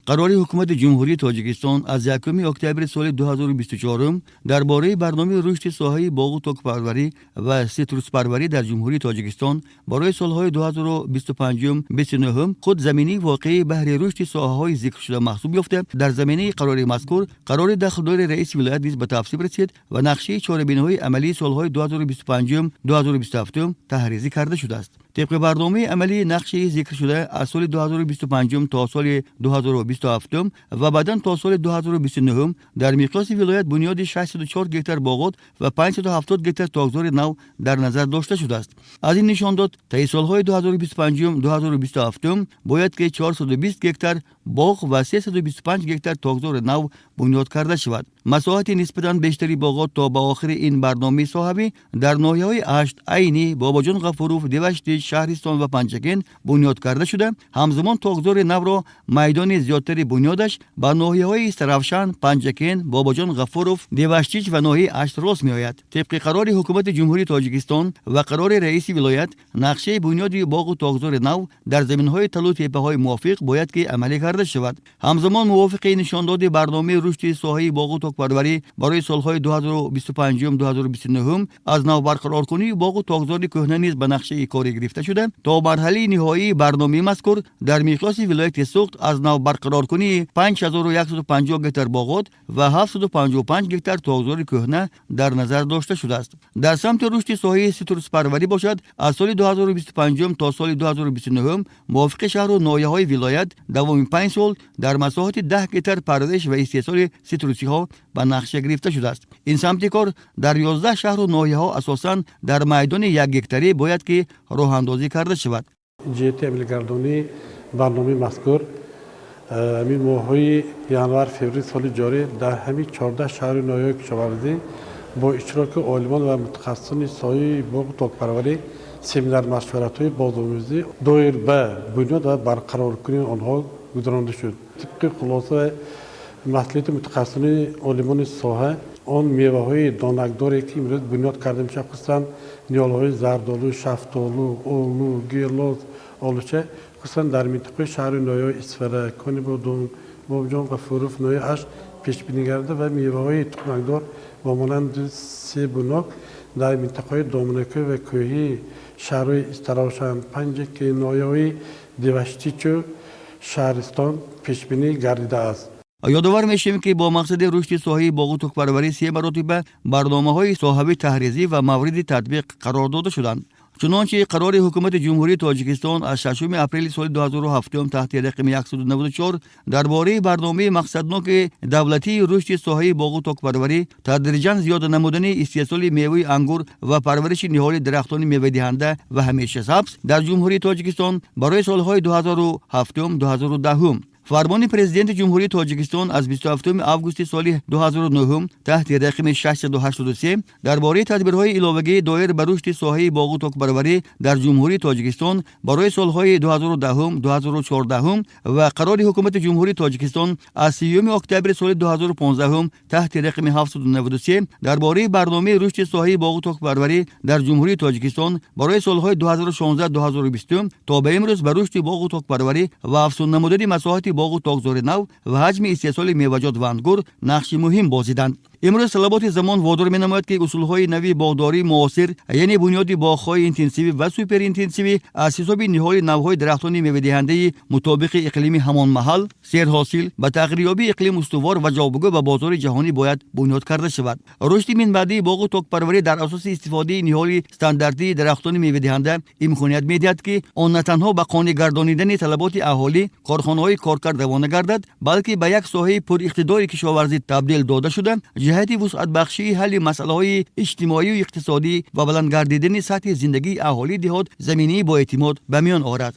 قرار حکومت جمهوری تاجیکستان از 1 اکتبر سال 2024 درباره برنامه رشد ساحه باغ و تک‌پروری و سیتروس پروری در جمهوری تاجیکستان برای سالهای 2025-29 خود زمینی واقعی بهره رشد ساحه‌های ذکر شده محسوب یافته. در زمینه قرار مذکور قرار داخل رئیس ولایت نیز به تفصیل رسید و نقشه چاره‌بین‌های عملی سالهای 2025-2027 تحریزی کرده شده است. طبق برنامه عملی نقشه ذکر شده از سال 2025 تا سال 2027 و بعداً تا سال 2029 در میقات ولایت بنیاد 604 گکتار باغات و 570 گکتار تاکزار نو در نظر داشته شده است. از این نشان داد تا سالهای 2025-2027 باید که 420 گکتار باغ و 325 گکتار تاکزار نو بنیاد کرده شود. مساحت نسبتاً بیشتری باغات تا به آخر این برنامه صاحبی در ناحیه‌های 8 عینی، باباجان غفوروف، دیوشتی، شهرستان و پنجگین بنیاد کرده شده. همزمان تاکزار نو را میدان زیادتری بنیادش به ناحیه‌های سرافشان، پنجگین، باباجان غفوروف، دیوشتیچ و ناحیه 8 راست می‌آید. طبق قرار حکومت جمهوری تاجیکستان و قرار رئیس ولایت، نقشه بنیاد باغ و تاکزار نو در زمین‌های تل و تپه‌های موافق باید که عملی کرده شود. همزمان موافق نشان داده برنامه رشد ساحه باغ و تک‌پروری برای سالهای 2025-2029 از نو برقرار کنی باغ و تاکزار کهنه نیز به نقشه کاری گرفته شده تا مرحله نهایی برنامه مذکور در میقات ولایت سوخت از نو برقرار کنی 5150 گکتار باغات و 755 گکتار تاکزار کهنه در نظر داشته شده است. در سمت رشد ساحه سیتروس پروری باشد از سال 2025 تا سال 2029 موافق شهر و ناحیه‌های ولایت دوام 5 سال در مساحت 10 گکتار پرورش و استحصال سیتروسی ها به نقشه گرفته شده است. این سمت کار در 11 شهر و ناحیه ها اساساً در میدان 1 گکتاری باید که راه اندازی کرده شود. جهت عملگردانی برنامه مذکور همین ماه‌های ینوار فوریه سال جاری در همین 14 شهر و ناحیه کشاورزی با اشتراک عالمان و متخصصان ساحه باغ و تک‌پروری سمینار مشورت‌های بازآموزی دایر به بنیاد و برقرار کنی آنها گذرانده شد. طبق خلاصه مسئولیت متخصصان عالمان ساحه آن میوه‌های دانکداری که امروز بنیاد کرده میشه، خصوصا نیال‌های زردآلو، شفتالو، آلو، گیلاس، آلوچه، خصوصا در منطقه شهر ناحیه اسفره، کانیبادون، باباجان غفوروف ناحیه 8 پیش بینی کرده و میوه‌های تخمکدار با مانند سیب و ناک در منطقه دامنکه و کوهی شهرهای استراشان، پنجک، ناحیه دیوشتیچ و شهرستان پیش بینی گردیده است. یادآور میشیم که با مقصد رشد ساحه باغ و تک‌پروری 3 مراتب برنامه‌های صاحب تحریزی و مورد تطبیق قرار داده شدند. چنانچه قرار حکومت جمهوری تاجیکستان از 6 اپریل سال 2007 تحت رقم 194 درباره برنامه مقصدناک دولتی رشد ساحه باغ و تک‌پروری تدریجاً زیاد نمودن استحصال میوه انگور و پرورش نهال درختان میوه دهنده و همیشه سبز در جمهوری تاجیکستان برای سالهای 2007-2010. فرمان پرزیدنت جمهوری تاجیکستان از 27 آگوست سال 2009 تحت رقم 683 درباره تدبیرهای علاوه‌ای دایر بر رشد ساحه باغ و تک‌پروری در جمهوری تاجیکستان برای سالهای 2010-2014 و قرار حکومت جمهوری تاجیکستان از 30 اکتبر سال 2015 تحت رقم 793 درباره برنامه رشد ساحه باغ و تک‌پروری در جمهوری تاجیکستان برای سالهای 2016-2020 تا به امروز بر رشد باغ و تک‌پروری و افزون نمودن مساحت باغ و تاکزار نو و حجم استحصال میوه‌جات و انگور نقش مهم بازیدند. امروز طلبات زمان وادار می‌نماید که اصول‌های نوی باغداری معاصر یعنی بنیاد باغ‌های اینتنسیو و سوپر اینتنسیو از حساب نهال نوهای درختان میوه‌دهنده مطابق اقلیمی همان محل سرحاصل به تغییریابی اقلیم استوار و جوابگو به بازار جهانی باید بنیاد کرده شود. رشد منبعی باغ و تک‌پروری در اساس استفاده نهال استانداردی درختان میوه‌دهنده امکانیت می‌دهد که آن نه تنها به قانع گردانیدن طلبات اهالی کارخانه‌های کارکرد روانه گردد، بلکه به یک ساحه پر اقتدار کشاورزی تبدیل داده شده جهت وسعت بخشی حل مسائل اجتماعی و اقتصادی و بلند گردیدن سطح زندگی اهالی دهات زمینی با اعتماد به میان آورد.